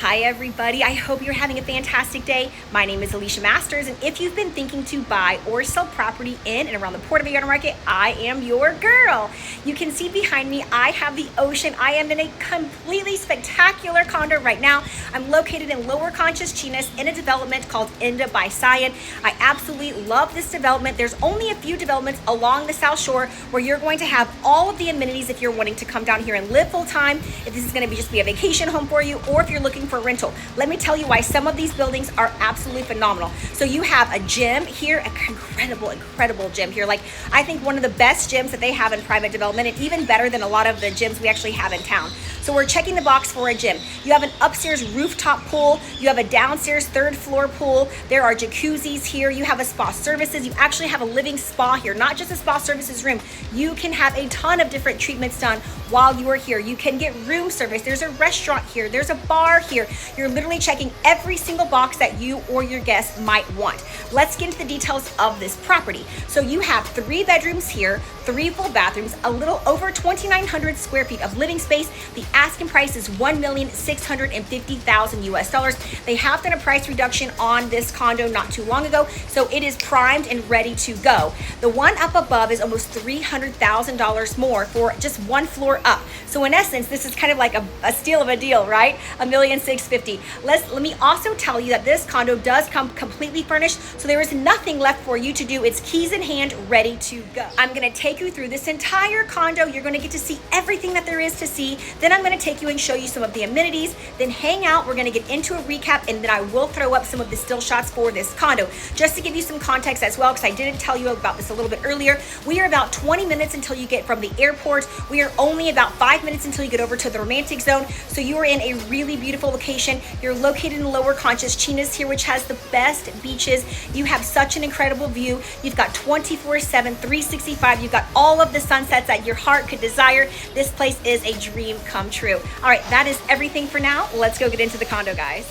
Hi everybody, I hope you're having a fantastic day. My name is Alicia Masters, and if you've been thinking to buy or sell property in and around the Puerto Vallarta market, I am your girl. You can see behind me, I have the ocean. I am in a completely spectacular condo right now. I'm located in Lower Conchas Chinas in a development called Indah by Sayan. I absolutely love this development. There's only a few developments along the South Shore where you're going to have all of the amenities if you're wanting to come down here and live full time, if this is going to just be a vacation home for you, or if you're looking for rental. Let me tell you why some of these buildings are absolutely phenomenal. So you have a gym here, an incredible gym here. Like, I think one of the best gyms that they have in private development, and even better than a lot of the gyms we actually have in town. So we're checking the box for a gym. You have an upstairs rooftop pool. You have a downstairs third floor pool. There are jacuzzis here. You have a spa services. You actually have a living spa here, not just a spa services room. You can have a ton of different treatments done while you are here. You can get room service. There's a restaurant here. There's a bar here. You're literally checking every single box that you or your guests might want. Let's get into the details of this property. So you have 3 bedrooms here, 3 full bathrooms, a little over 2,900 square feet of living space. The asking price is $1,650,000 US dollars. They have done a price reduction on this condo not too long ago, so it is primed and ready to go. The one up above is almost $300,000 more for just one floor up. So in essence, this is kind of like a steal of a deal, right? $1,650,000. Let me also tell you that this condo does come completely furnished, so there is nothing left for you to do. It's keys in hand, ready to go. I'm gonna take you through this entire condo. You're gonna get to see everything that there is to see. Then I'm gonna take you and show you some of the amenities, then hang out. We're gonna get into a recap, and then I will throw up some of the still shots for this condo. Just to give you some context as well, because I didn't tell you about this a little bit earlier, we are about 20 minutes until you get from the airport. We are only about 5 minutes until you get over to the romantic zone. So you are in a really beautiful location. You're located in Lower Conchas Chinas here, which has the best beaches. You have such an incredible view. You've got 24/7, 365. You've got all of the sunsets that your heart could desire. This place is a dream come true. All right, that is everything for now. Let's go get into the condo, guys.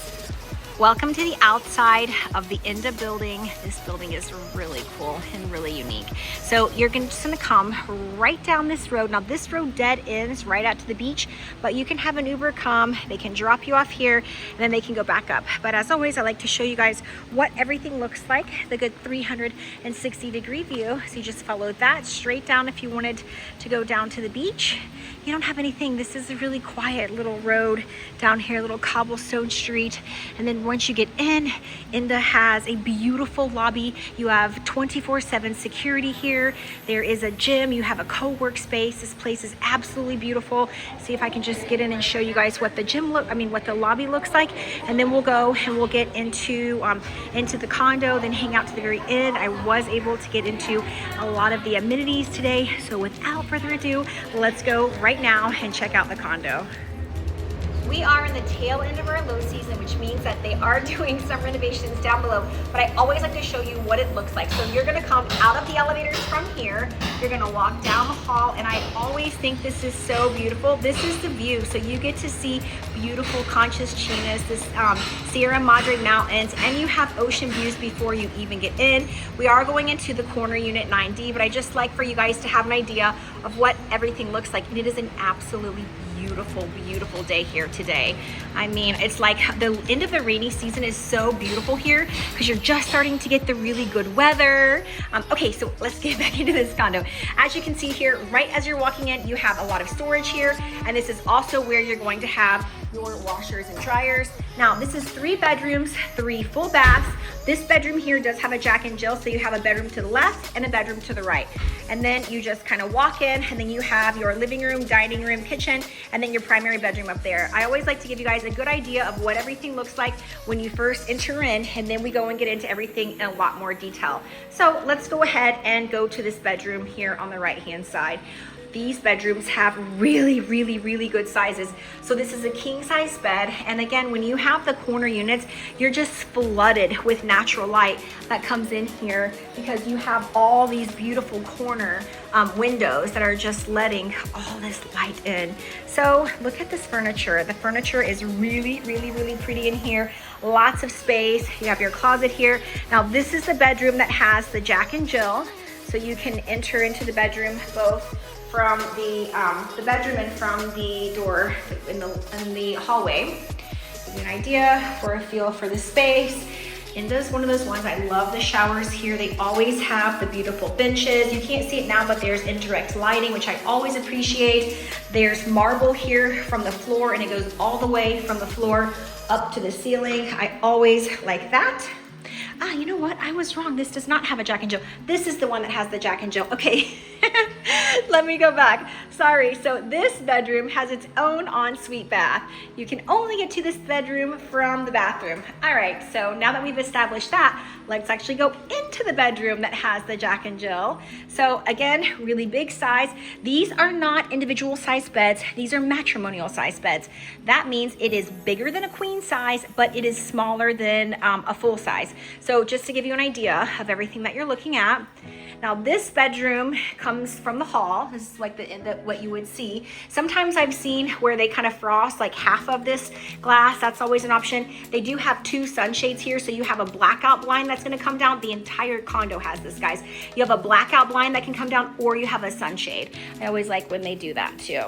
Welcome to the outside of the Indah building. This building is really cool and really unique. So you're just gonna come right down this road. Now this road dead ends right out to the beach, but you can have an Uber come, they can drop you off here, and then they can go back up. But as always, I like to show you guys what everything looks like, the good 360-degree view. So you just follow that straight down if you wanted to go down to the beach. You don't have anything. This is a really quiet little road down here, little cobblestone street. And then once you get in, Indah has a beautiful lobby. You have 24/7 security here. There is a gym. You have a co-work space. This place is absolutely beautiful. See if I can just get in and show you guys what the what the lobby looks like. And then we'll go and we'll get into the condo, then hang out to the very end. I was able to get into a lot of the amenities today. So without further ado, let's go right now and check out the condo. We are in the tail end of our low season, which means that they are doing some renovations down below, but I always like to show you what it looks like. So you're gonna come out of the elevators from here, you're gonna walk down the hall, and I always think this is so beautiful. This is the view, so you get to see beautiful Conchas Chinas, this Sierra Madre Mountains, and you have ocean views before you even get in. We are going into the corner unit 9D, but I just like for you guys to have an idea of what everything looks like, and it is an absolutely beautiful day here today. I mean, it's like the end of the rainy season is so beautiful here because you're just starting to get the really good weather. Okay, so let's get back into this condo. As you can see here, right as you're walking in, you have a lot of storage here, and this is also where you're going to have your washers and dryers. Now, this is 3 bedrooms, 3 full baths. This bedroom here does have a Jack and Jill, so you have a bedroom to the left and a bedroom to the right. And then you just kind of walk in, and then you have your living room, dining room, kitchen, and then your primary bedroom up there. I always like to give you guys a good idea of what everything looks like when you first enter in, and then we go and get into everything in a lot more detail. So let's go ahead and go to this bedroom here on the right-hand side. These bedrooms have really good sizes. So this is a king size bed. And again, when you have the corner units, you're just flooded with natural light that comes in here because you have all these beautiful corner windows that are just letting all this light in. So look at this furniture. The furniture is really pretty in here. Lots of space. You have your closet here. Now this is the bedroom that has the Jack and Jill. So you can enter into the bedroom both from the bedroom and from the door in the hallway. give you an idea for a feel for the space. Indah's one of those ones, I love the showers here. They always have the beautiful benches. You can't see it now, but there's indirect lighting, which I always appreciate. There's marble here from the floor, and it goes all the way from the floor up to the ceiling. I always like that. Ah, you know what? I was wrong. This does not have a Jack and Jill. This is the one that has the Jack and Jill. Okay, let me go back. Sorry. So this bedroom has its own ensuite bath. You can only get to this bedroom from the bathroom. All right, so now that we've established that, let's actually go into the bedroom that has the Jack and Jill. So again, really big size. These are not individual size beds. These are matrimonial size beds. That means it is bigger than a queen size, but it is smaller than a full size. So just to give you an idea of everything that you're looking at. Now this bedroom comes from the hall. This is like what you would see. Sometimes I've seen where they kind of frost like half of this glass. That's always an option. They do have 2 sunshades here, so you have a blackout blind that's going to come down. The entire condo has this, guys. You have a blackout blind that can come down, or you have a sunshade. I always like when they do that too.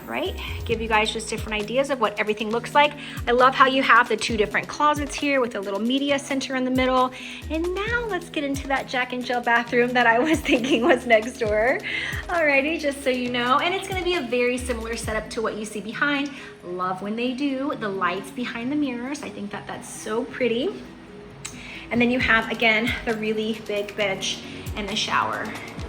Right? Give you guys just different ideas of what everything looks like. I love how you have the 2 different closets here with a little media center in the middle. And now let's get into that Jack and Jill bathroom that I was thinking was next door. Alrighty, just so you know. And it's gonna be a very similar setup to what you see behind. Love when they do the lights behind the mirrors. I think that that's so pretty. And then you have, again, the really big bench and the shower.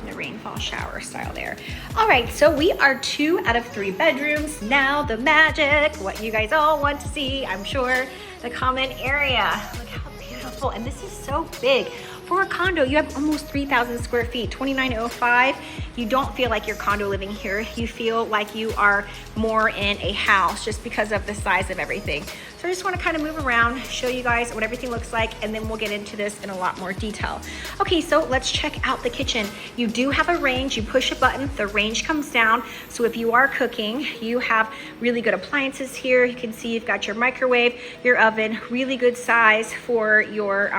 The rainfall shower style there. All right, so we are 2 out of 3 bedrooms. Now the magic, what you guys all want to see, I'm sure, the common area. Look how beautiful, and this is so big. For a condo, you have almost 3,000 square feet, 2,905. You don't feel like you're condo living here. You feel like you are more in a house just because of the size of everything. So I just want to kind of move around, show you guys what everything looks like, and then we'll get into this in a lot more detail. Okay, so let's check out the kitchen. You do have a range. You push a button, the range comes down. So if you are cooking, you have really good appliances here. You can see you've got your microwave, your oven, really good size for your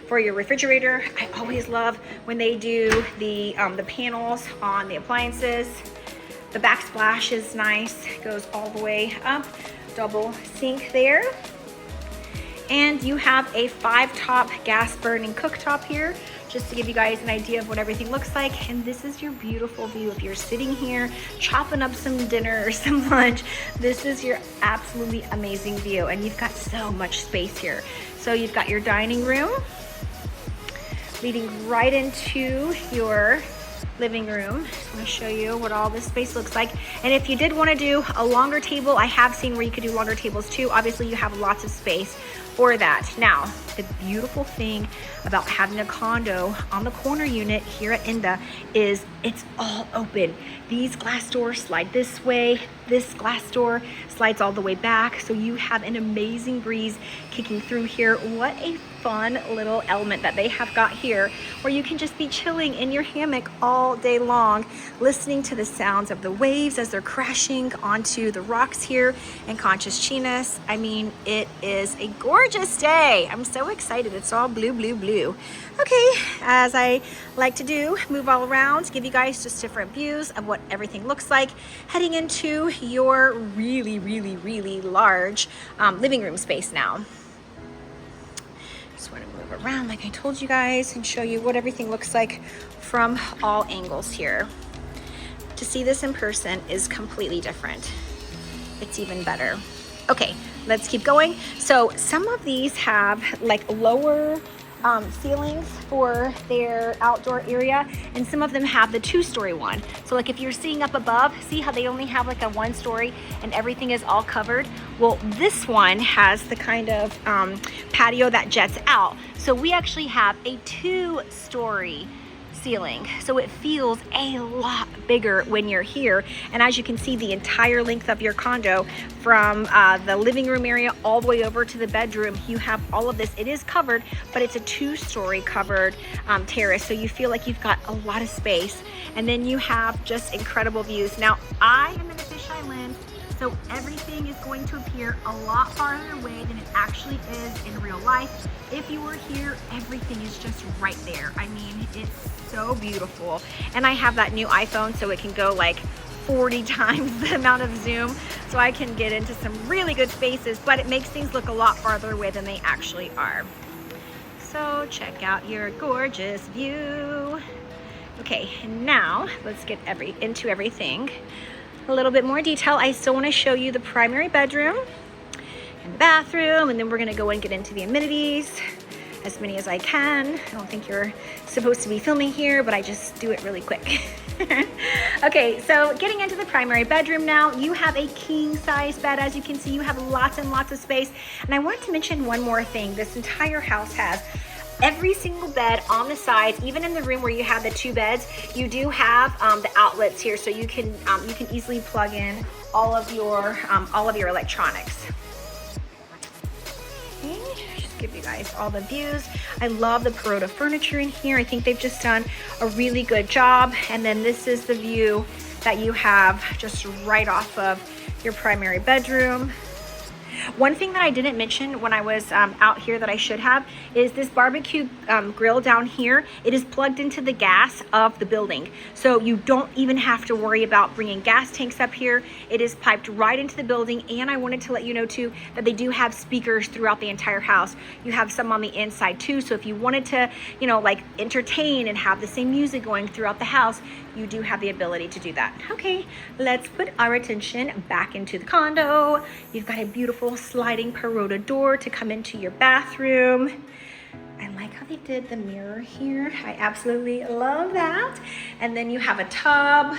refrigerator. I always love when they do the panels on the appliances. The backsplash is nice, goes all the way up. Double sink there. And you have a 5-top gas burning cooktop here, just to give you guys an idea of what everything looks like. And this is your beautiful view. If you're sitting here chopping up some dinner or some lunch, this is your absolutely amazing view. And you've got so much space here. So you've got your dining room leading right into your living room. Just want to show you what all this space looks like. And if you did want to do a longer table, I have seen where you could do longer tables too. Obviously you have lots of space for that. Now, the beautiful thing about having a condo on the corner unit here at Indah is it's all open. These glass doors slide this way. This glass door slides all the way back. So you have an amazing breeze kicking through here. What a fun little element that they have got here, where you can just be chilling in your hammock all day long, listening to the sounds of the waves as they're crashing onto the rocks here in Conchas Chinas. I mean, it is a gorgeous day. I'm so excited. It's all blue, blue, blue. Okay, as I like to do, move all around, give you guys just different views of what everything looks like heading into your really, really, really large living room space now. Just want to move around like I told you guys and show you what everything looks like from all angles here. To see this in person is completely different. It's even better. Okay, let's keep going. So some of these have like lower ceilings for their outdoor area, and some of them have the 2-story one. So like if you're seeing up above, see how they only have like a 1-story and everything is all covered? Well, this one has the kind of patio that jets out. So we actually have a 2-story ceiling, so it feels a lot bigger when you're here. And as you can see, the entire length of your condo from the living room area all the way over to the bedroom, you have all of this. It is covered, but it's a 2-story covered terrace, so you feel like you've got a lot of space. And then you have just incredible views. Now, I am in a fisheye lens, so everything is going to appear a lot farther away than it actually is in real life. If you were here, everything is just right there. I mean, it's so beautiful. And I have that new iPhone, so it can go like 40 times the amount of zoom so I can get into some really good spaces, but it makes things look a lot farther away than they actually are. So check out your gorgeous view. Okay, and now let's get into everything. A little bit more detail. I still want to show you the primary bedroom and the bathroom, and then we're gonna go and get into the amenities, as many as I can. I don't think you're supposed to be filming here, but I just do it really quick. Okay, so getting into the primary bedroom now, you have a king size bed. As you can see, you have lots and lots of space. And I wanted to mention one more thing. This entire house has every single bed on the sides. Even in the room where you have the 2 beds, you do have the outlets here, so you can easily plug in all of your electronics. Okay, just give you guys all the views. I love the Perota furniture in here. I think they've just done a really good job. And then this is the view that you have just right off of your primary bedroom. One thing that I didn't mention when I was out here that I should have is this barbecue grill down here. It is plugged into the gas of the building. So you don't even have to worry about bringing gas tanks up here. It is piped right into the building. And I wanted to let you know too that they do have speakers throughout the entire house. You have some on the inside too. So if you wanted to, you know, like entertain and have the same music going throughout the house, you do have the ability to do that. Okay, let's put our attention back into the condo. You've got a beautiful sliding Perota door to come into your bathroom. I like how they did the mirror here. I absolutely love that. And then you have a tub,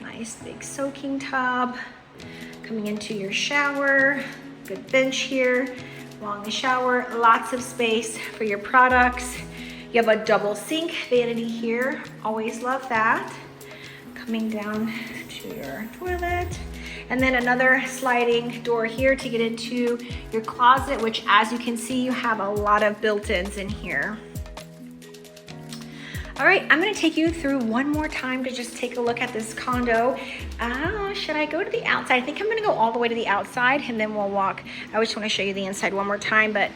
nice big soaking tub. Coming into your shower, good bench here along the shower, lots of space for your products. You have a double sink vanity here, always love that. Coming down to your toilet. And then another sliding door here to get into your closet, which as you can see, you have a lot of built-ins in here. All right, I'm gonna take you through one more time to just take a look at this condo. Should I go to the outside? I think I'm gonna go all the way to the outside and then we'll walk. I just wanna show you the inside one more time, but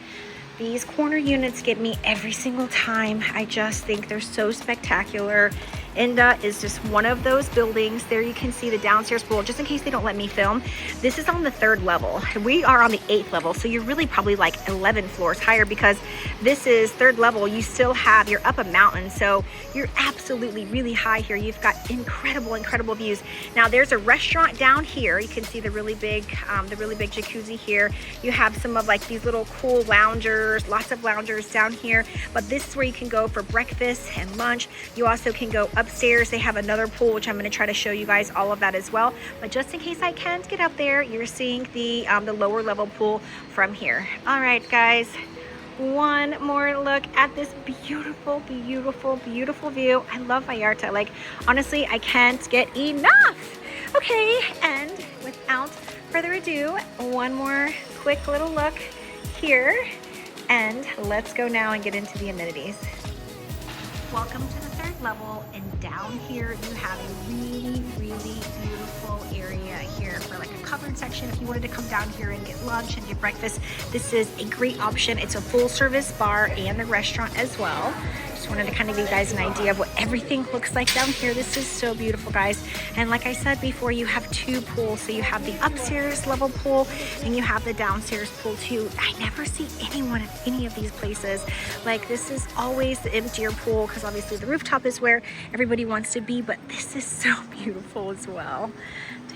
these corner units get me every single time. I just think they're so spectacular. Indah is just one of those buildings. There you can see the downstairs pool, just in case they don't let me film. This is on the 3rd level. We are on the 8th level, so you're really probably like 11 floors higher because this is 3rd level. You still have, you're up a mountain, so you're absolutely really high here. You've got incredible, incredible views. Now there's a restaurant down here. You can see the really big jacuzzi here. You have some of like these little cool loungers, lots of loungers down here, but this is where you can go for breakfast and lunch. You also can go upstairs. They have another pool, which I'm going to try to show you guys all of that as well. But just in case I can't get up there, you're seeing the lower level pool from here. All right, guys. One more look at this beautiful, beautiful, beautiful view. I love Vallarta. Like, honestly, I can't get enough. Okay, and without further ado, one more quick little look here. And let's go now and get into the amenities. Welcome to the 3rd level, and down here you have a really, really beautiful area here for like a covered section. If you wanted to come down here and get lunch and get breakfast, this is a great option. It's a full service bar and a restaurant as well. Just wanted to kind of give you guys an idea of what everything looks like down here. This is so beautiful, guys. And like I said before, you have 2 pools. So you have the upstairs level pool and you have the downstairs pool too. I never see anyone at any of these places. Like, this is always the emptier pool because obviously the rooftop is where everybody wants to be, but this is so beautiful as well.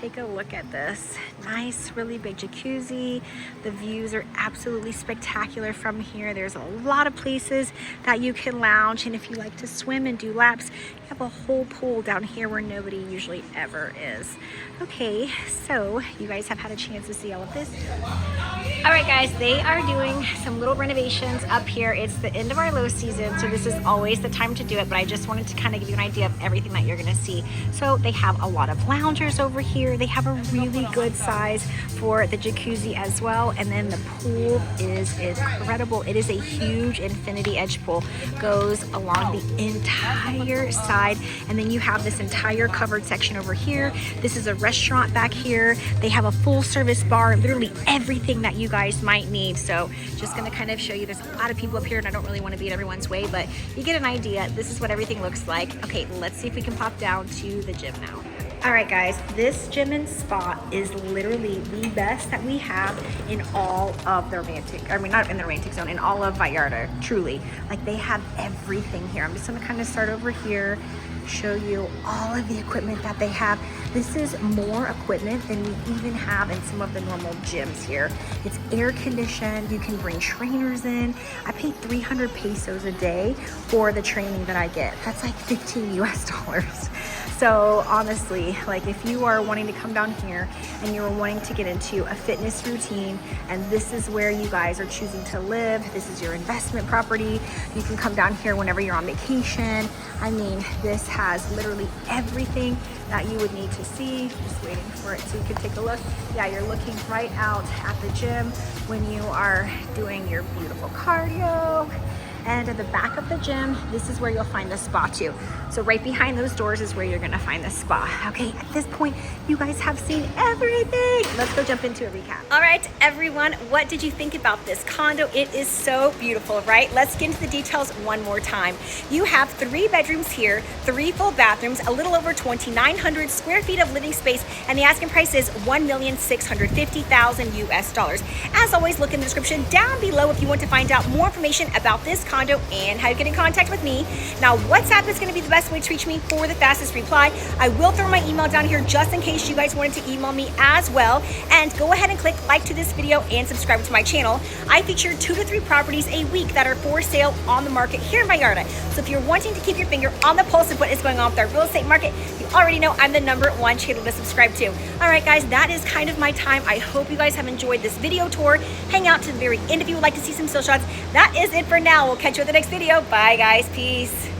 Take a look at this. Nice, really big jacuzzi. The views are absolutely spectacular from here. There's a lot of places that you can lounge, and if you like to swim and do laps, you have a whole pool down here where nobody usually ever is. Okay, so you guys have had a chance to see all of this. All right, guys, they are doing some little renovations up here. It's the end of our low season, so this is always the time to do it, but I just wanted to kind of give you an idea of everything that you're gonna see. So they have a lot of loungers over here. They have a really good size for the jacuzzi as well, and then the pool is incredible. It is a huge infinity edge pool, goes along the entire side, and then you have this entire covered section over here. This is a restaurant back here. They have a full service bar, literally everything that you guys might need. So just gonna kind of show you, there's a lot of people up here and I don't really want to be in everyone's way, but you get an idea. This is what everything looks like. Okay, let's see if we can pop down to the gym now. All right, guys, this gym and spa is literally the best that we have in all of the romantic, I mean, not in the romantic zone, in all of Vallarta, truly. Like, they have everything here. I'm just gonna kind of start over here, show you all of the equipment that they have. This is more equipment than we even have in some of the normal gyms here. It's air conditioned, you can bring trainers in. I pay 300 pesos a day for the training that I get. That's like 15 US dollars. So honestly, like if you are wanting to come down here and you're wanting to get into a fitness routine and this is where you guys are choosing to live, this is your investment property, you can come down here whenever you're on vacation. I mean, this has literally everything that you would need to see. Just waiting for it so you can take a look. Yeah, you're looking right out at the gym when you are doing your beautiful cardio. And at the back of the gym, this is where you'll find the spa too. So right behind those doors is where you're gonna find the spa. Okay, at this point, you guys have seen everything. Let's go jump into a recap. All right, everyone, what did you think about this condo? It is so beautiful, right? Let's get into the details one more time. You have 3 bedrooms here, 3 full bathrooms, a little over 2,900 square feet of living space, and the asking price is $1,650,000 US dollars. As always, look in the description down below if you want to find out more information about this condo and how to get in contact with me. Now, WhatsApp is going to be the best way to reach me for the fastest reply. I will throw my email down here just in case you guys wanted to email me as well. And go ahead and click like to this video and subscribe to my channel. I feature 2 to 3 properties a week that are for sale on the market here in Vallarta. So if you're wanting to keep your finger on the pulse of what is going on with our real estate market, you already know I'm the #1 channel to subscribe to. All right, guys, that is kind of my time. I hope you guys have enjoyed this video tour. Hang out to the very end if you would like to see some still shots. That is it for now. We'll catch you in the next video. Bye, guys. Peace.